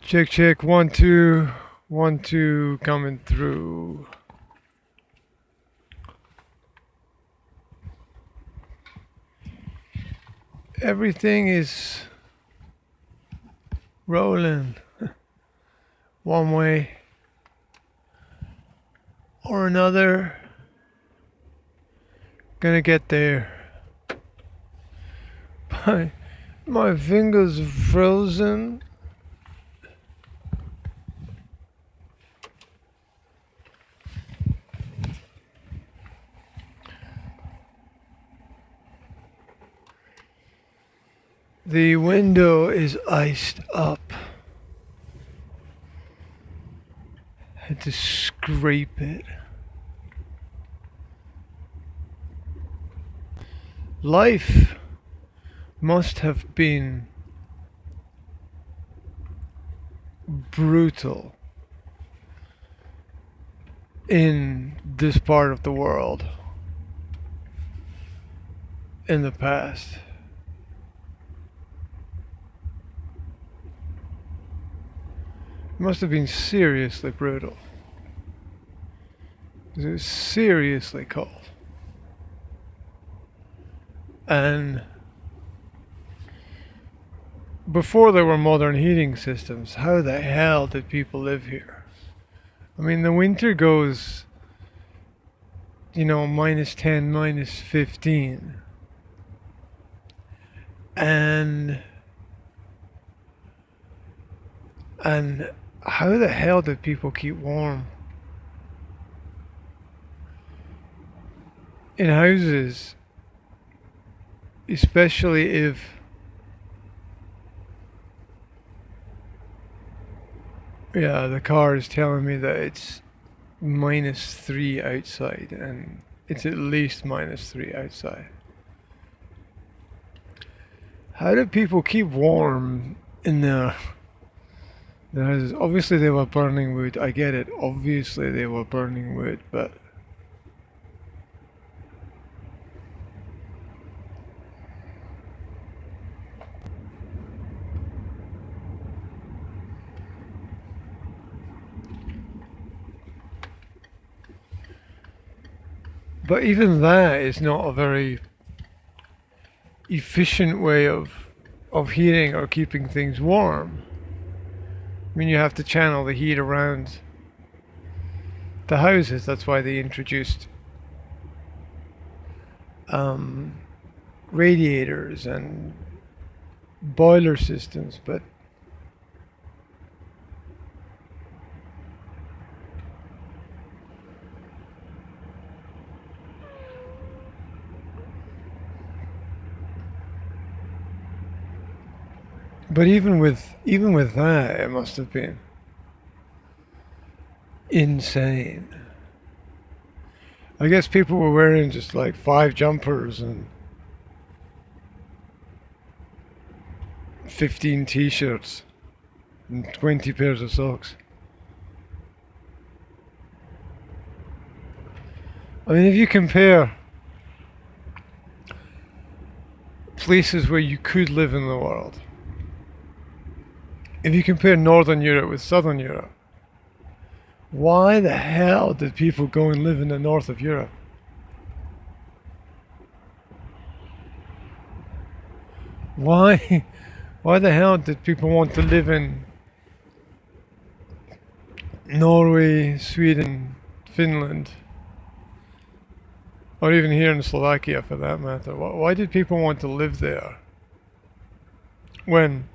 Check, check, 1, 2, 1, 2, coming through. Everything is rolling one way or another. Gonna get there. My fingers frozen. The window is iced up. Had to scrape it. Life must have been brutal in this part of the world in the past. It must have been seriously brutal. It was seriously cold. And before there were modern heating systems, how the hell did people live here? I mean, the winter goes, you know, -10, -15. And how the hell did people keep warm? In houses, especially if the car is telling me that it's -3 outside, and it's at least -3 outside. How do people keep warm in their houses? Obviously they were burning wood, I get it, obviously they were burning wood, but even that is not a very efficient way of heating or keeping things warm. I mean, you have to channel the heat around the houses. That's why they introduced radiators and boiler systems, but even with that, it must have been insane. I guess people were wearing just like 5 jumpers and 15 t-shirts and 20 pairs of socks. I mean, if you compare places where you could live in the world, if you compare Northern Europe with Southern Europe, why the hell did people go and live in the north of Europe? Why the hell did people want to live in Norway, Sweden, Finland, or even here in Slovakia for that matter? Why did people want to live there when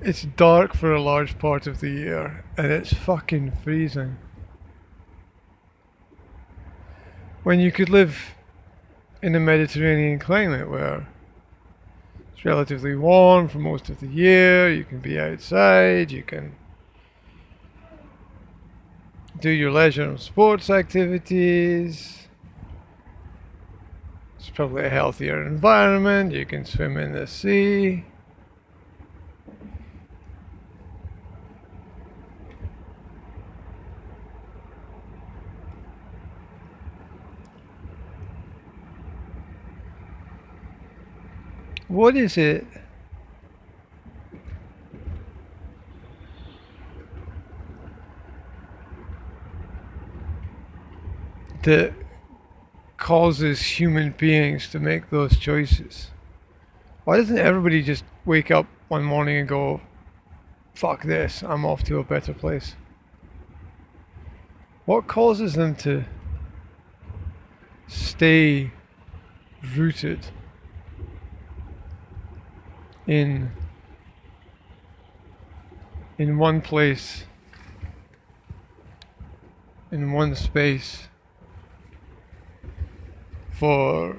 it's dark for a large part of the year and it's fucking freezing? When you could live in a Mediterranean climate where it's relatively warm for most of the year, you can be outside, you can do your leisure and sports activities. It's probably a healthier environment, you can swim in the sea. What is it that causes human beings to make those choices? Why doesn't everybody just wake up one morning and go, fuck this, I'm off to a better place? What causes them to stay rooted in one place, in one space, for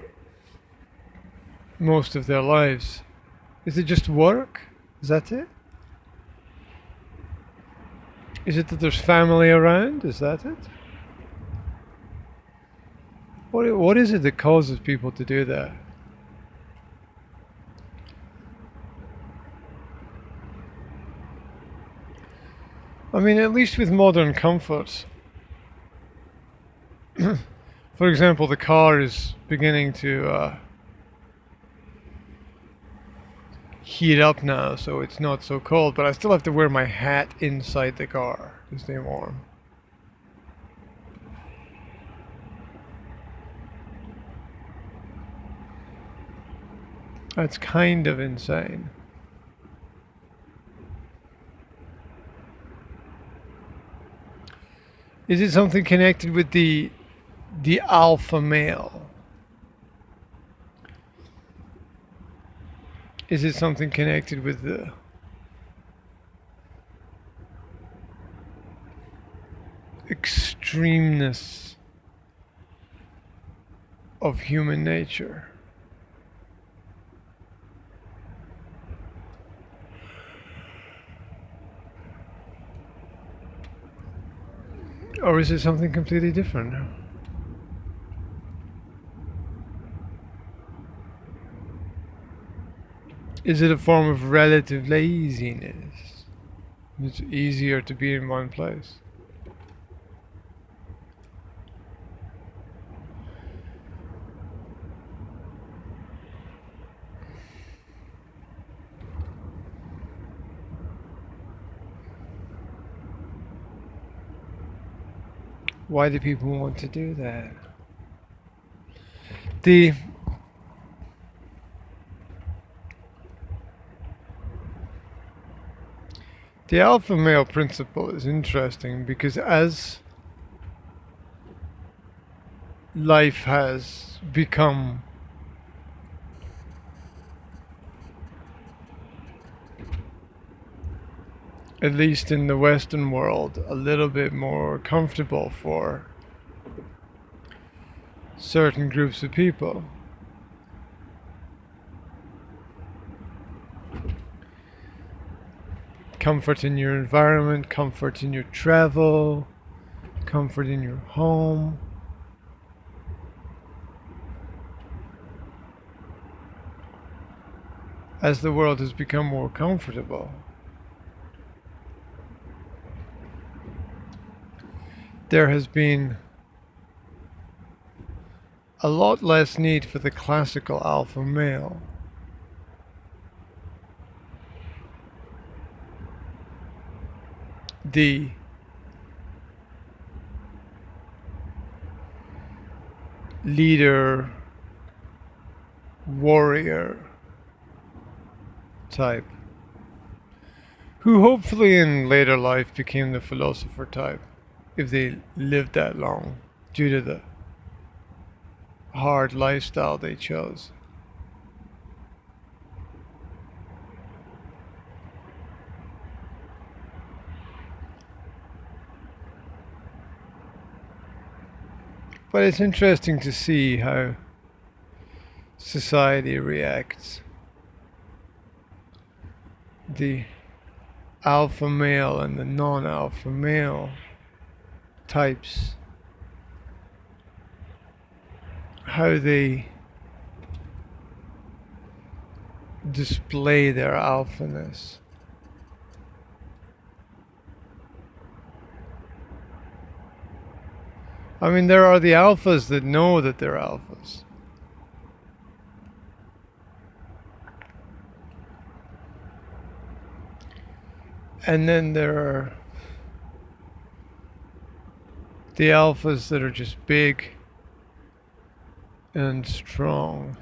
most of their lives? Is it just work? Is that it? Is it that there's family around? Is that it? What is it that causes people to do that? I mean, at least with modern comforts. For example, the car is beginning to heat up now, so it's not so cold, but I still have to wear my hat inside the car to stay warm. That's kind of insane. Is it something connected with the alpha male? Is it something connected with the extremeness of human nature? Or is it something completely different? Is it a form of relative laziness? It's easier to be in one place. Why do people want to do that? The alpha male principle is interesting because as life has become at least in the Western world, a little bit more comfortable for certain groups of people. Comfort in your environment, comfort in your travel, comfort in your home. As the world has become more comfortable, there has been a lot less need for the classical alpha male. The leader, warrior type, who hopefully in later life became the philosopher type, if they lived that long, due to the hard lifestyle they chose. But it's interesting to see how society reacts. The alpha male and the non-alpha male types, how they display their alphaness. I mean, there are the alphas that know that they're alphas. And then there are the alphas that are just big and strong.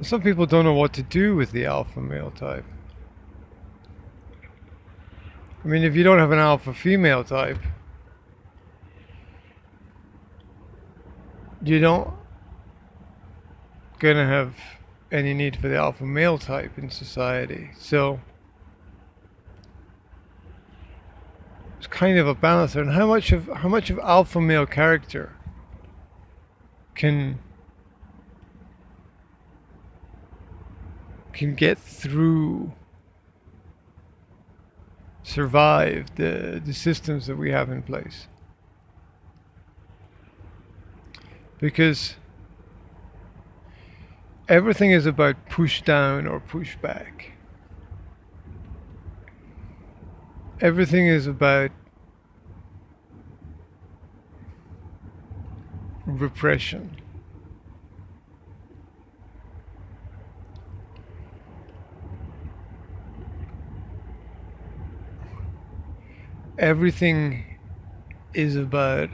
Some people don't know what to do with the alpha male type. I mean, if you don't have an alpha female type, you don't gonna have any need for the alpha male type in society. So it's kind of a balance there. And how much of alpha male character can get through, survive the systems that we have in place? Because everything is about push down or push back. Everything is about repression. Everything is about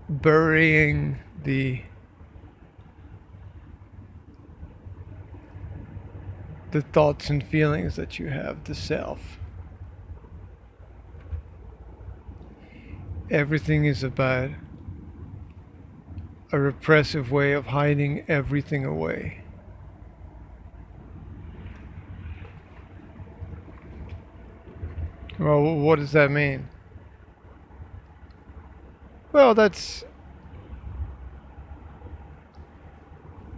burying the thoughts and feelings that you have, the self. Everything is about a repressive way of hiding everything away. Well, what does that mean? Well, that's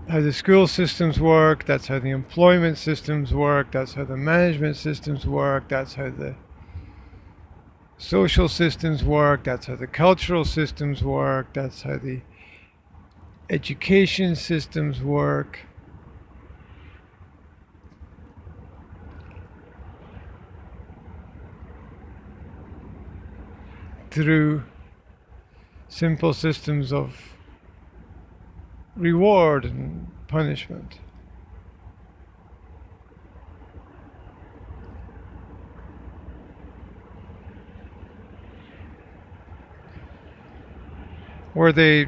how the school systems work, that's how the employment systems work, that's how the management systems work, that's how the social systems work, that's how the cultural systems work, that's how the education systems work. Through simple systems of reward and punishment. Where they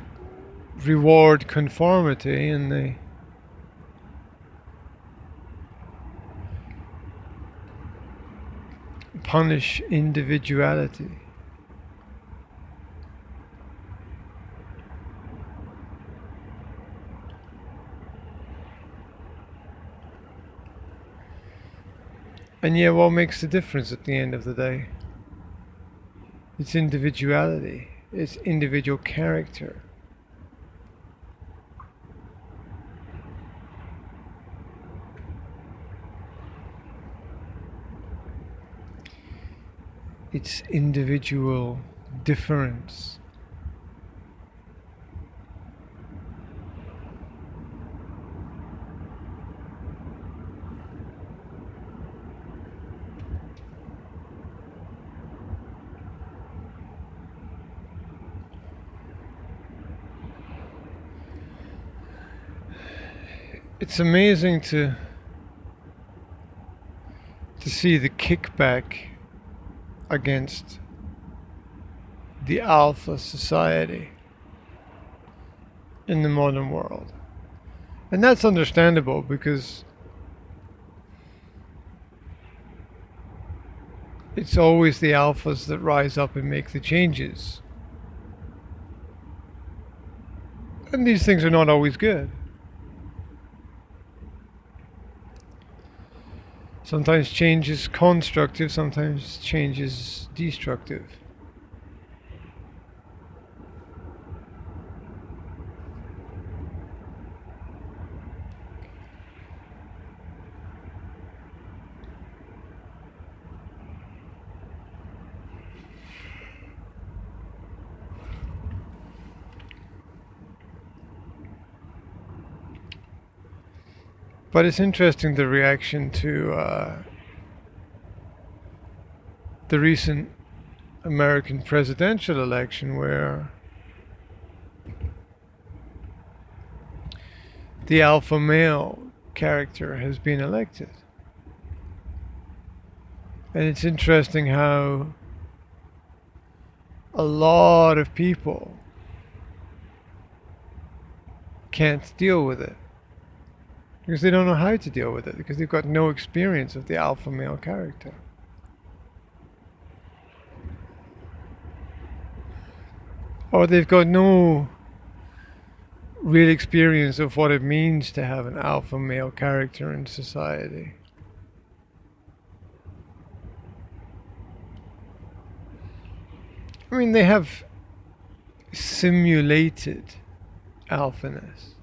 reward conformity and they punish individuality. And yeah, what makes the difference at the end of the day? It's individuality. It's individual character. It's individual difference. It's amazing to see the kickback against the alpha society in the modern world. And that's understandable because it's always the alphas that rise up and make the changes. And these things are not always good. Sometimes change is constructive, sometimes change is destructive. But it's interesting, the reaction to the recent American presidential election, where the alpha male character has been elected. And it's interesting how a lot of people can't deal with it because they don't know how to deal with it, because they've got no experience of the alpha male character. Or they've got no real experience of what it means to have an alpha male character in society. I mean, they have simulated alphaness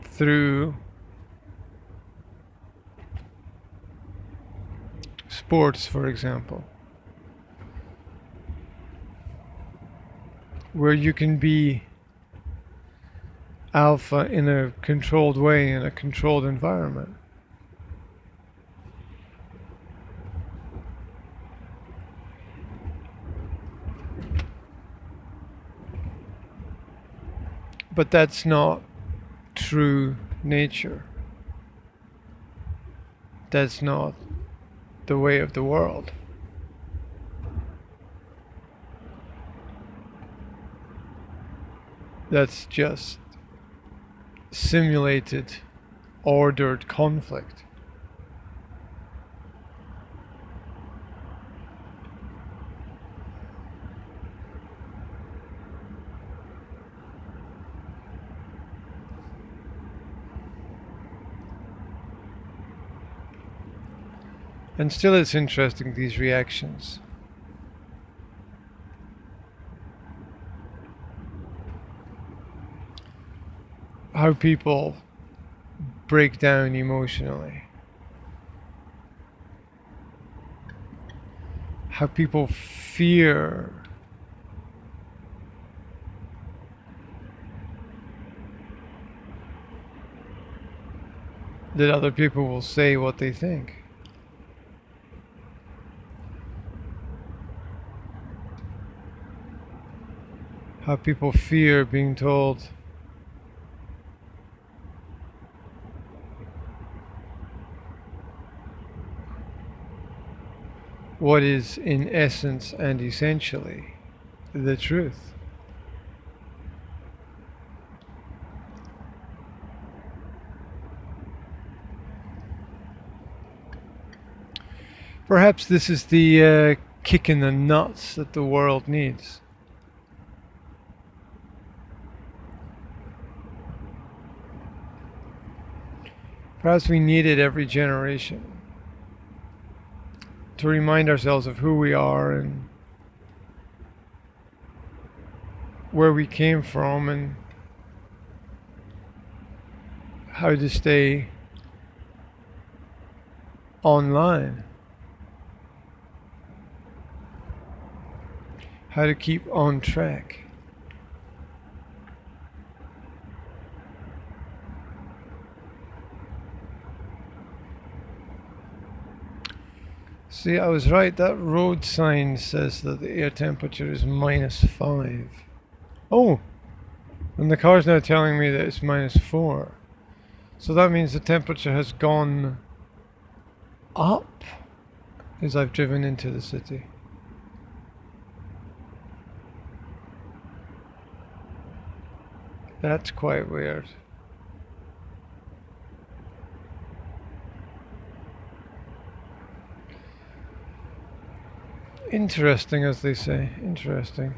through sports, for example, where you can be alpha in a controlled way, in a controlled environment. But that's not true nature. That's not the way of the world. That's just simulated, ordered conflict. And still it's interesting, these reactions. How people break down emotionally. How people fear that other people will say what they think. How people fear being told what is in essence and essentially the truth. Perhaps this is the kick in the nuts that the world needs. Perhaps we need it every generation to remind ourselves of who we are and where we came from and how to stay online, how to keep on track. See, I was right. That road sign says that the air temperature is -5. Oh, and the car's now telling me that it's -4. So that means the temperature has gone up as I've driven into the city. That's quite weird. Interesting, as they say. Interesting.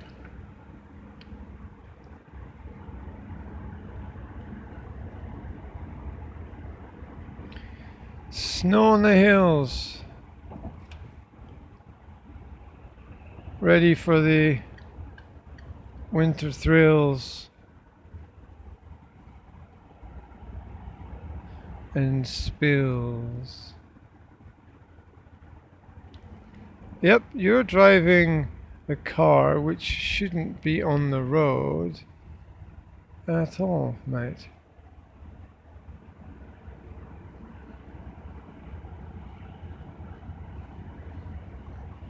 Snow on the hills. Ready for the winter thrills and spills. Yep, you're driving a car which shouldn't be on the road at all, mate.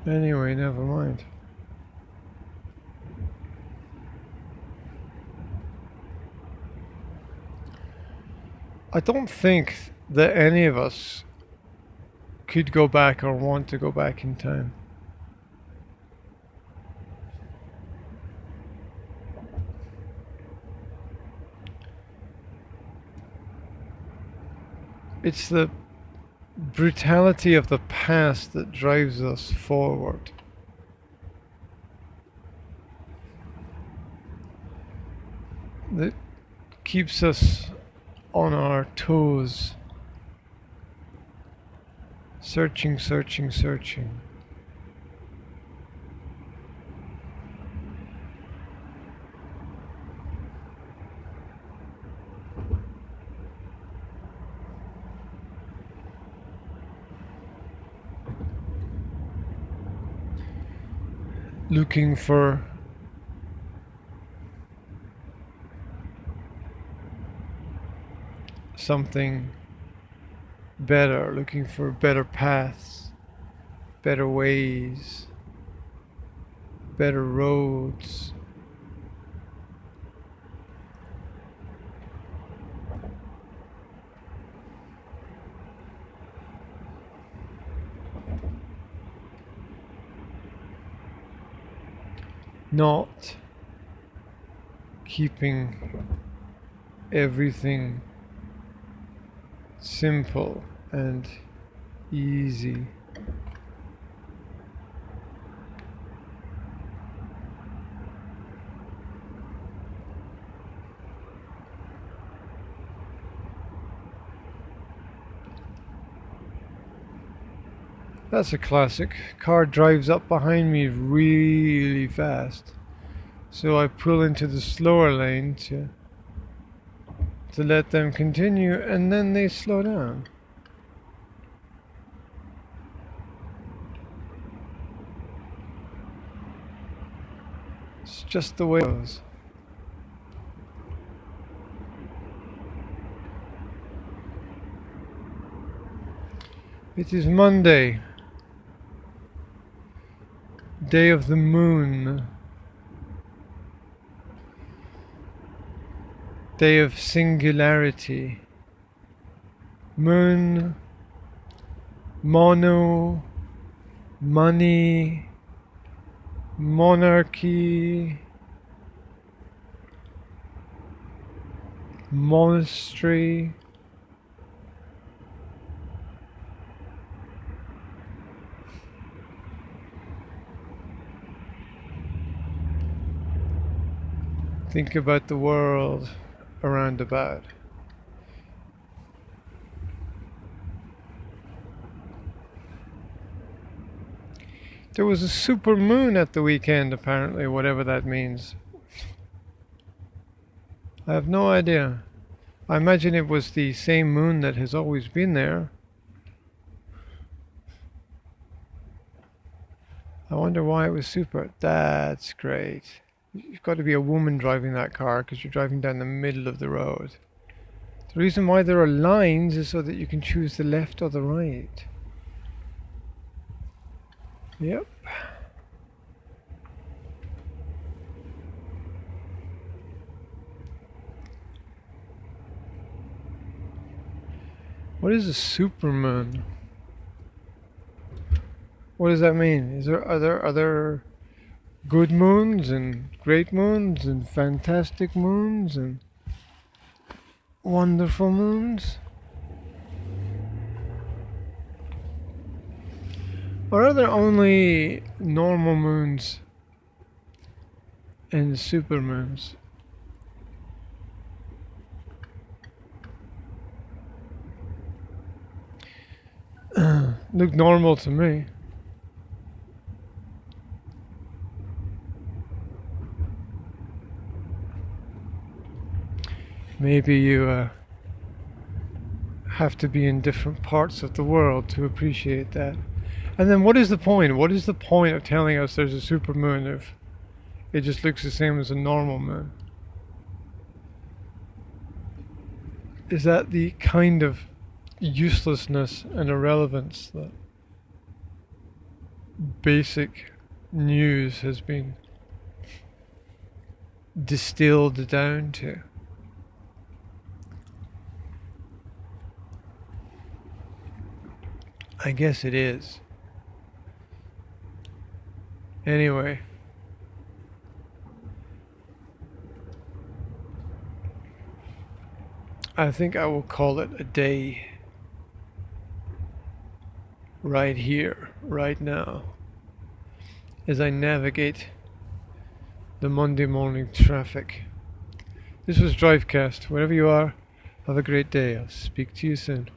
Anyway, never mind. I don't think that any of us could go back or want to go back in time. It's the brutality of the past that drives us forward. That keeps us on our toes. Searching, searching, searching. Looking for something better, looking for better paths, better ways, better roads. Not keeping everything simple and easy. That's a classic. Car drives up behind me really fast. So I pull into the slower lane to let them continue, and then they slow down. It's just the way it goes. It is Monday, day of the moon, day of singularity. Moon, mono, money, monarchy, monastery. Think about the world around about. There was a super moon at the weekend, apparently, whatever that means. I have no idea. I imagine it was the same moon that has always been there. I wonder why it was super. That's great. You've got to be a woman driving that car because you're driving down the middle of the road. The reason why there are lines is so that you can choose the left or the right. Yep. What is a supermoon? What does that mean? Are there good moons and great moons and fantastic moons and wonderful moons? Or are there only normal moons and supermoons? Look normal to me. Maybe you have to be in different parts of the world to appreciate that. And then what is the point? What is the point of telling us there's a supermoon if it just looks the same as a normal moon? Is that the kind of uselessness and irrelevance that basic news has been distilled down to? I guess it is. Anyway. I think I will call it a day right here, right now, as I navigate the Monday morning traffic. This was Drivecast. Wherever you are, have a great day. I'll speak to you soon.